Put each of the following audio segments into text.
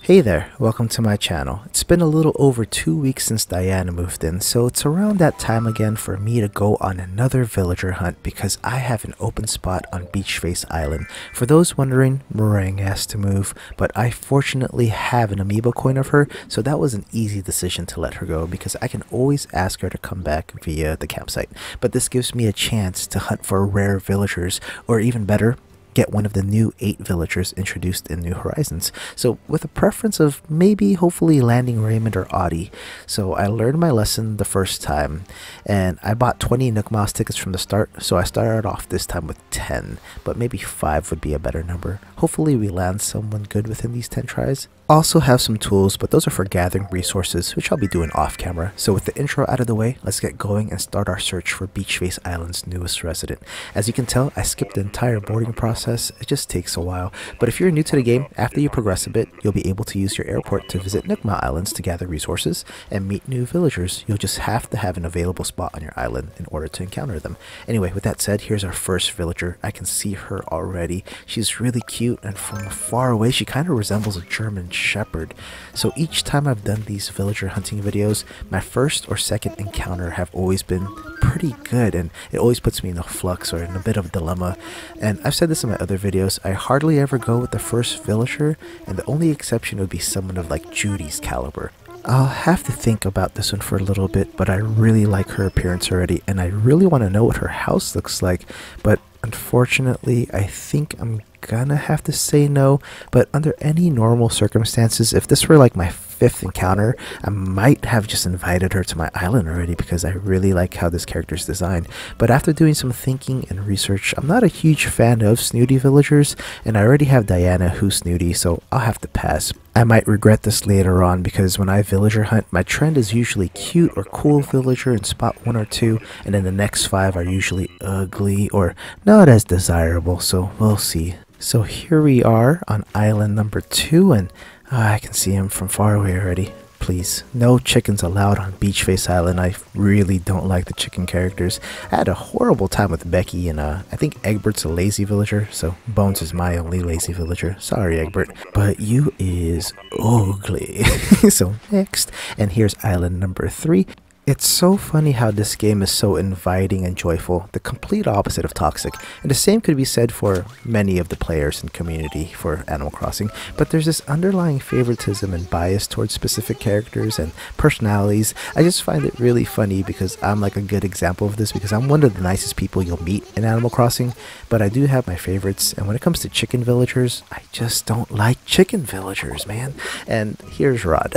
Hey there, welcome to my channel. It's been a little over 2 weeks since Diana moved in, so it's around that time again for me to go on another villager hunt because I have an open spot on Beach Face Island. For those wondering, Meringue has to move, but I fortunately have an amiibo coin of her, so that was an easy decision to let her go because I can always ask her to come back via the campsite. But this gives me a chance to hunt for rare villagers, or even better, get one of the new 8 villagers introduced in New Horizons. So with a preference of maybe hopefully landing Raymond or Audie. So I learned my lesson the first time and I bought 20 Nook Miles tickets from the start, so I started off this time with 10, but maybe 5 would be a better number. Hopefully we land someone good within these 10 tries. Also have some tools, but those are for gathering resources, which I'll be doing off camera. So with the intro out of the way, let's get going and start our search for Beach Face Island's newest resident. As you can tell, I skipped the entire boarding process. It just takes a while, but if you're new to the game, after you progress a bit, you'll be able to use your airport to visit Nook Mile Islands to gather resources and meet new villagers. You'll just have to have an available spot on your island in order to encounter them. Anyway, with that said, here's our first villager. I can see her already. She's really cute, and from far away, she kind of resembles a German Shepherd. So each time I've done these villager hunting videos, my first or second encounter have always been pretty good, and it always puts me in a flux or in a bit of a dilemma. And I've said this in my other videos, I hardly ever go with the first villager, and the only exception would be someone of like Judy's caliber. I'll have to think about this one for a little bit, but I really like her appearance already, and I really want to know what her house looks like, but unfortunately I think I'm gonna have to say no. But under any normal circumstances, if this were like my 5th encounter, I might have just invited her to my island already because I really like how this character is designed. But after doing some thinking and research, I'm not a huge fan of snooty villagers, and I already have Diana who's snooty, so I'll have to pass. I might regret this later on because when I villager hunt, my trend is usually cute or cool villager in spot 1 or 2, and then the next 5 are usually ugly or not as desirable, so we'll see. So here we are on island number 2, and I can see him from far away already. Please, no chickens allowed on Beach Face Island. I really don't like the chicken characters. I had a horrible time with Becky, and I think Egbert's a lazy villager, so Bones is my only lazy villager. Sorry, Egbert, but you is ugly. So next, and here's island number 3. It's so funny how this game is so inviting and joyful, the complete opposite of toxic, and the same could be said for many of the players and community for Animal Crossing, but there's this underlying favoritism and bias towards specific characters and personalities. I just find it really funny because I'm like a good example of this because I'm one of the nicest people you'll meet in Animal Crossing, but I do have my favorites, and when it comes to chicken villagers, I just don't like chicken villagers, man. And here's Rod.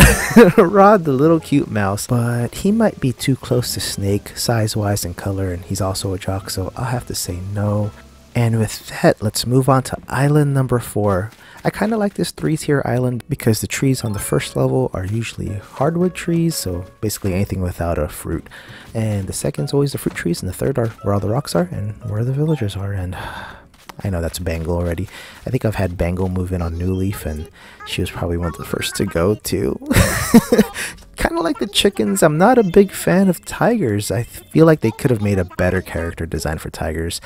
Rod, the little cute mouse, but he might be too close to Snake size wise and color, and he's also a jock, so I'll have to say no. And with that, let's move on to island number 4. I kind of like this 3-tier island because the trees on the first level are usually hardwood trees, so basically anything without a fruit, and the second's always the fruit trees, and the third are where all the rocks are and where the villagers are. And I know that's Bangle already. I think I've had Bangle move in on New Leaf, and she was probably one of the first to go too. Kind of like the chickens, I'm not a big fan of tigers. I feel like they could have made a better character design for tigers.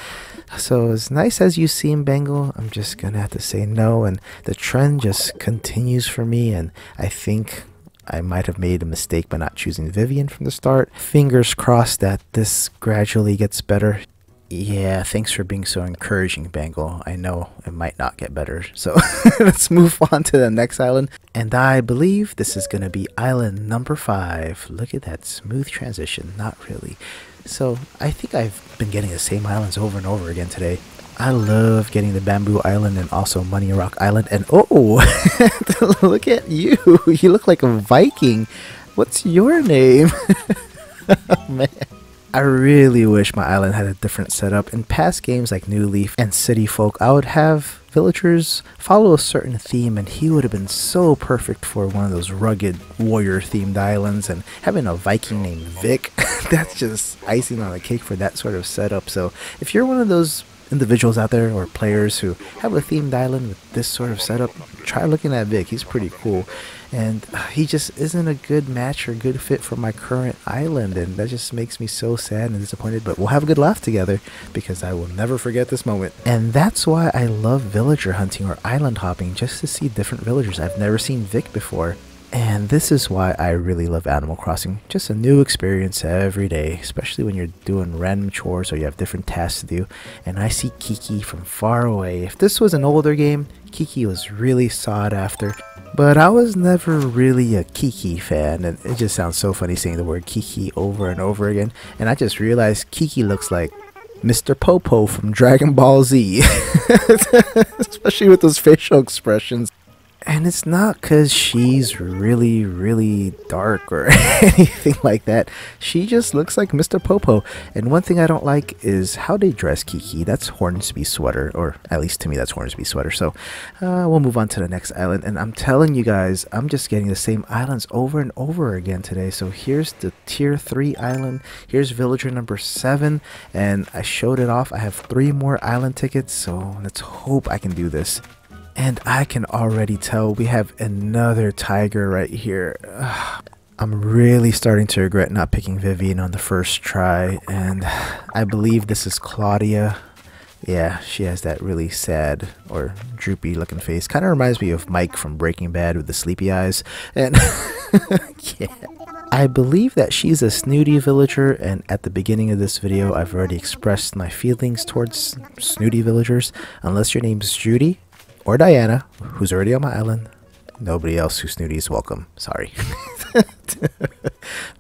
So as nice as you seem, Bangle, I'm just gonna have to say no, and the trend just continues for me, and I think I might have made a mistake by not choosing Vivian from the start. Fingers crossed that this gradually gets better. Yeah, thanks for being so encouraging, Bangle. I know it might not get better, so let's move on to the next island. And I believe this is going to be island number 5. Look at that smooth transition. Not really. So I think I've been getting the same islands over and over again today. I love getting the Bamboo Island and also Money Rock Island. And oh, look at you. You look like a Viking. What's your name? Oh, man. I really wish my island had a different setup. In past games like New Leaf and City Folk, I would have villagers follow a certain theme, and he would have been so perfect for one of those rugged warrior themed islands, and having a Viking named Vic, that's just icing on the cake for that sort of setup. So if you're one of those individuals out there or players who have a themed island with this sort of setup, try looking at Vic. He's pretty cool, and he just isn't a good match or good fit for my current island, and that just makes me so sad and disappointed. But we'll have a good laugh together because I will never forget this moment. And that's why I love villager hunting or island hopping, just to see different villagers. I've never seen Vic before. And this is why I really love Animal Crossing. Just a new experience every day, especially when you're doing random chores or you have different tasks to do. And I see Kiki from far away. If this was an older game, Kiki was really sought after. But I was never really a Kiki fan, and it just sounds so funny saying the word Kiki over and over again. And I just realized Kiki looks like Mr. Popo from Dragon Ball Z. Especially with those facial expressions. And it's not because she's really dark or anything like that. She just looks like Mr. Popo. And one thing I don't like is how they dress Kiki. That's Hornsby's sweater, or at least to me that's Hornsby's sweater. So we'll move on to the next island. And I'm telling you guys, I'm just getting the same islands over and over again today. So here's the tier 3 island. Here's villager number 7. And I showed it off. I have 3 more island tickets. So let's hope I can do this. And I can already tell we have another tiger right here. I'm really starting to regret not picking Vivian on the first try. And I believe this is Claudia. Yeah, she has that really sad or droopy looking face. Kind of reminds me of Mike from Breaking Bad with the sleepy eyes. And yeah. I believe that she's a snooty villager, and at the beginning of this video I've already expressed my feelings towards snooty villagers. Unless your name's Judy or Diana, who's already on my island, nobody else who's snooty is welcome. Sorry.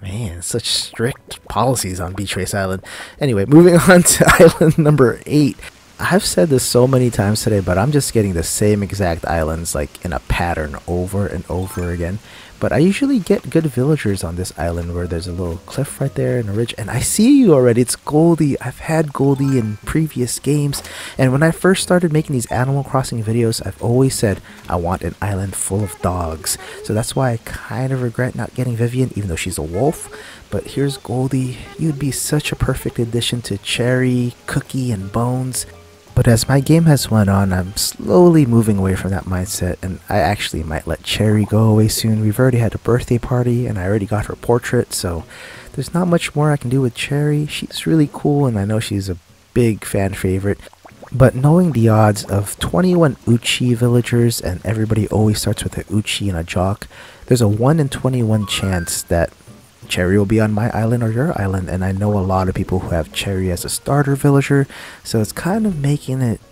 Man, such strict policies on Beach Race Island. Anyway, moving on to island number 8. I've said this so many times today, but I'm just getting the same exact islands like in a pattern over and over again. But I usually get good villagers on this island where there's a little cliff right there and a ridge. And I see you already. It's Goldie. I've had Goldie in previous games. And when I first started making these Animal Crossing videos, I've always said I want an island full of dogs. So that's why I kind of regret not getting Vivian, even though she's a wolf. But here's Goldie. You'd be such a perfect addition to Cherry, Cookie, and Bones. But as my game has went on, I'm slowly moving away from that mindset, and I actually might let Cherry go away soon. We've already had a birthday party, and I already got her portrait, so there's not much more I can do with Cherry. She's really cool, and I know she's a big fan favorite. But knowing the odds of 21 Uchi villagers, and everybody always starts with a Uchi and a Jock, there's a 1 in 21 chance that Cherry will be on my island or your island, and I know a lot of people who have Cherry as a starter villager, so it's kind of making it,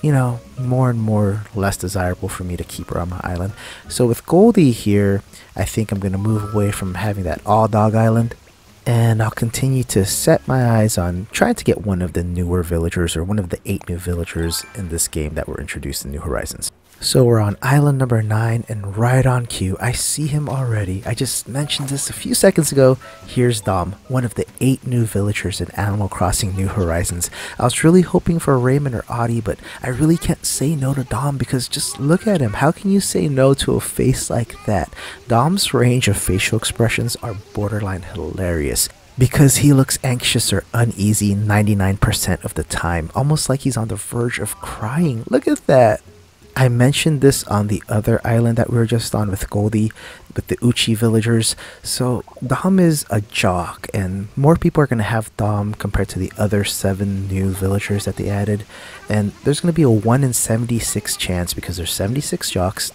you know, more and more less desirable for me to keep her on my island. So with Goldie here, I think I'm going to move away from having that all dog island, and I'll continue to set my eyes on trying to get one of the newer villagers or one of the 8 new villagers in this game that were introduced in New Horizons. So we're on island number 9, and right on cue, I see him already. I just mentioned this a few seconds ago. Here's Dom, one of the 8 new villagers in Animal Crossing New Horizons. I was really hoping for Raymond or Audie, but I really can't say no to Dom because just look at him. How can you say no to a face like that? Dom's range of facial expressions are borderline hilarious, because he looks anxious or uneasy 99% of the time, almost like he's on the verge of crying. Look at that. I mentioned this on the other island that we were just on with Goldie, with the Uchi villagers. So Dom is a jock, and more people are going to have Dom compared to the other 7 new villagers that they added. And there's going to be a 1 in 76 chance, because there's 76 jocks,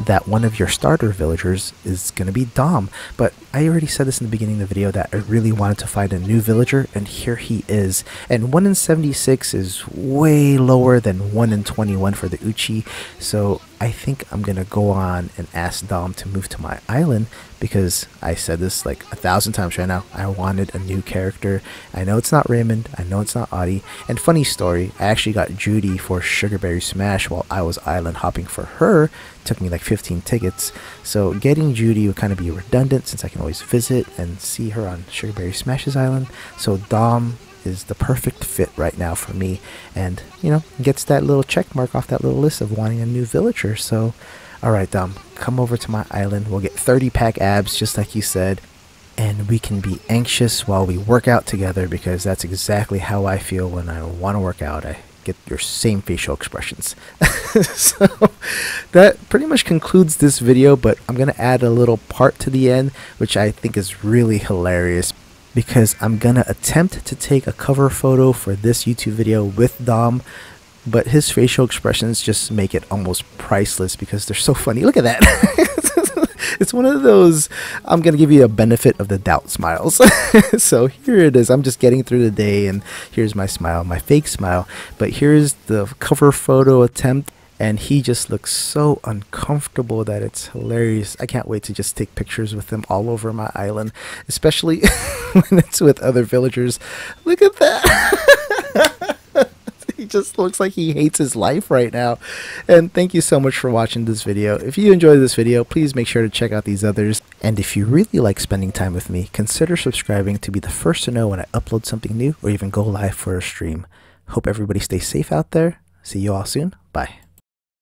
that one of your starter villagers is going to be Dom. But I already said this in the beginning of the video that I really wanted to find a new villager, and here he is. And 1 in 76 is way lower than 1 in 21 for the Uchi, so I think I'm going to go on and ask Dom to move to my island, because I said this like 1,000 times right now. I wanted a new character. I know it's not Raymond. I know it's not Audie. And funny story, I actually got Judy for Sugarberry Smash while I was island hopping for her. Took me like 15 tickets. So getting Judy would kind of be redundant since I can always visit and see her on Sugarberry Smash's island. So Dom is the perfect fit right now for me, and you know, gets that little check mark off that little list of wanting a new villager. So alright Dom, come over to my island. We'll get 30-pack abs just like you said, and we can be anxious while we work out together, because that's exactly how I feel when I want to work out. I get your same facial expressions. So that pretty much concludes this video, but I'm going to add a little part to the end, which I think is really hilarious, because I'm going to attempt to take a cover photo for this YouTube video with Dom, but his facial expressions just make it almost priceless because they're so funny. Look at that. It's one of those, I'm going to give you a benefit of the doubt smiles. So here it is. I'm just getting through the day, and here's my smile, my fake smile. But here's the cover photo attempt, and he just looks so uncomfortable that it's hilarious. I can't wait to just take pictures with him all over my island, especially when it's with other villagers. Look at that. He just looks like he hates his life right now. And thank you so much for watching this video. If you enjoyed this video, please make sure to check out these others. And if you really like spending time with me, consider subscribing to be the first to know when I upload something new or even go live for a stream. Hope everybody stays safe out there. See you all soon. Bye.